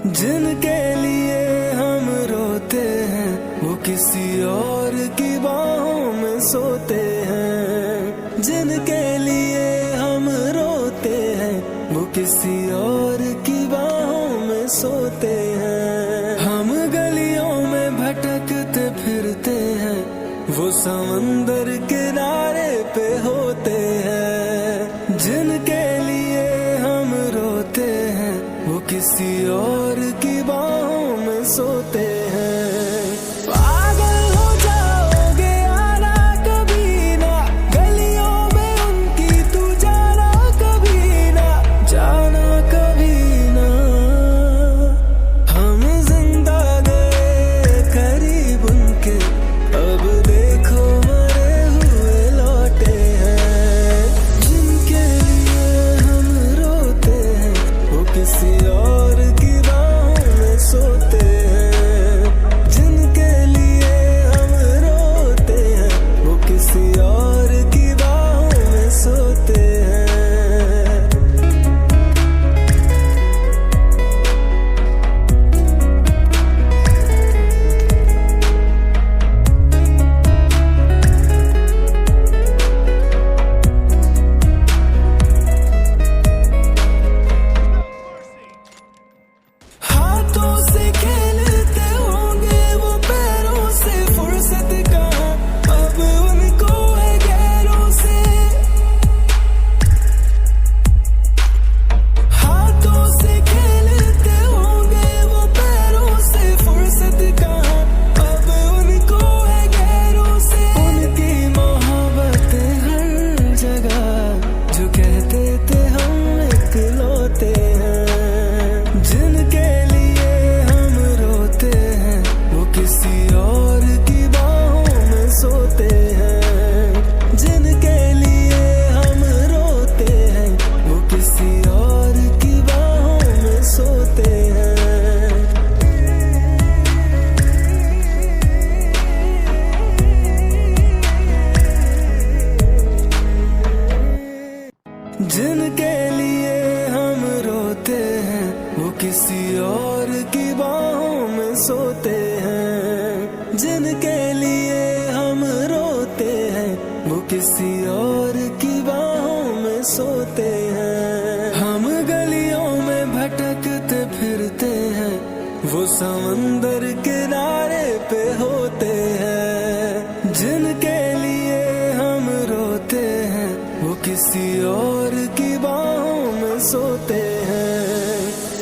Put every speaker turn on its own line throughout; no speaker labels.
जिनके लिए हम रोते हैं वो किसी और की बाहों में सोते हैं। जिनके लिए हम रोते हैं वो किसी और की बाहों में सोते हैं। हम गलियों में भटकते फिरते हैं, वो समंदर किनारे पे होते हैं। जिनके लिए हम रोते हैं वो किसी और की बाहों में सोते हैं। पागल हो जाओगे आना कभी ना, गलियों में उनकी तू जाना कभी ना, जाना कभी ना। हम जिंदा गए करीब उनके, अब देखो मरे हुए लौटे हैं। जिनके लिए हम रोते हैं वो किसी और की बाहों में सोते हैं। जिनके लिए हम रोते हैं वो किसी और की बाहों में सोते हैं। हाथों से खेलते होंगे वो पैरों से, फुर्सत कहाँ अब उनको है गैरों से। हाथों से खेलते होंगे वो पैरों से, फुर्सत कहाँ अब उनको है गैरों से। उनकी मोहब्बत हर जगह, जो कहते थे हम इकलौते हैं। जिनके लिए हम रोते हैं वो किसी और की बाहों में सोते हैं। जिनके लिए हम रोते हैं वो किसी और की बाहों में सोते हैं। जिनके लिए हम रोते हैं वो किसी और की बाहों में सोते हैं। जिनके लिए हम रोते हैं वो किसी और की बाहों में सोते हैं। हम गलियों में भटकते फिरते हैं, वो समंदर किनारे पे होते हैं। जिनके लिए हम रोते हैं वो किसी और की बाहों में सोते हैं।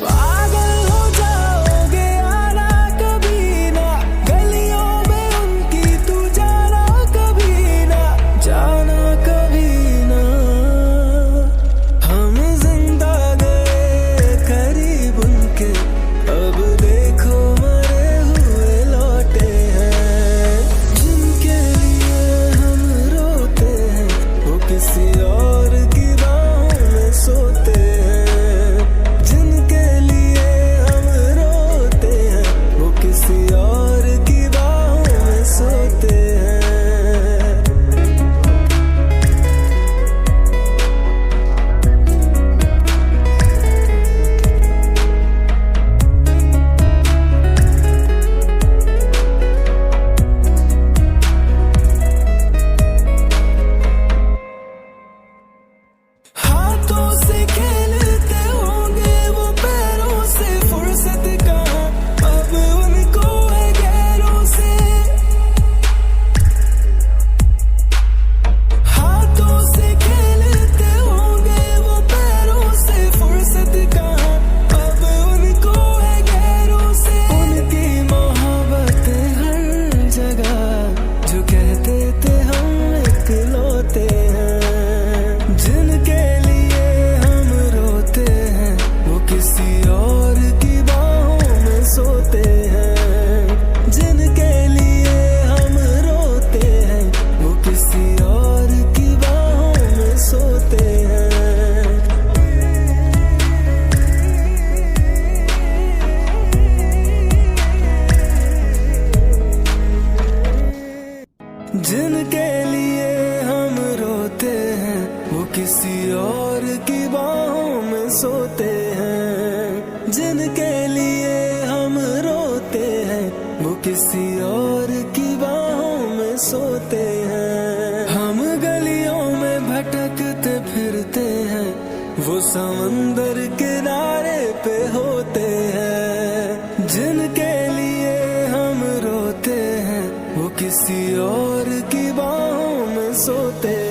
पागल हो जाओगे आना कभी ना, गलियों में उनकी तू जाना कभी ना, जाना कभी ना। हम जिंदा गए करीब उनके, अब देखो मरे हुए लौटे हैं। जिनके लिए हम रोते हैं वो किसी और की बाहों में सोते हैं। जिनके लिए हम रोते हैं वो किसी और की बाहों में सोते हैं। हाथों से खेलते होंगे वो पैरों से, फुर्सत कहाँ अब उनको है गैरों से। हाथों से खेलते होंगे वो पैरों से, फुर्सत कहाँ अब उनको है गैरों से। उनकी मोहब्बत हर जगह, जो कहते थे हम इकलौते हैं। जिनके लिए हम रोते हैं वो किसी और की बाहों में सोते हैं। जिनके लिए हम रोते हैं वो किसी और की बाहों में सोते हैं। जिनके लिए हम रोते हैं वो किसी और की बाहों में सोते हैं। जिनके लिए लिए हम रोते हैं, वो किसी और की बाहों में सोते हैं। हम गलियों में भटकते फिरते हैं, वो समंदर किनारे पे होते हैं। जिनके लिए हम रोते हैं, वो किसी और की बाहों में सोते हैं।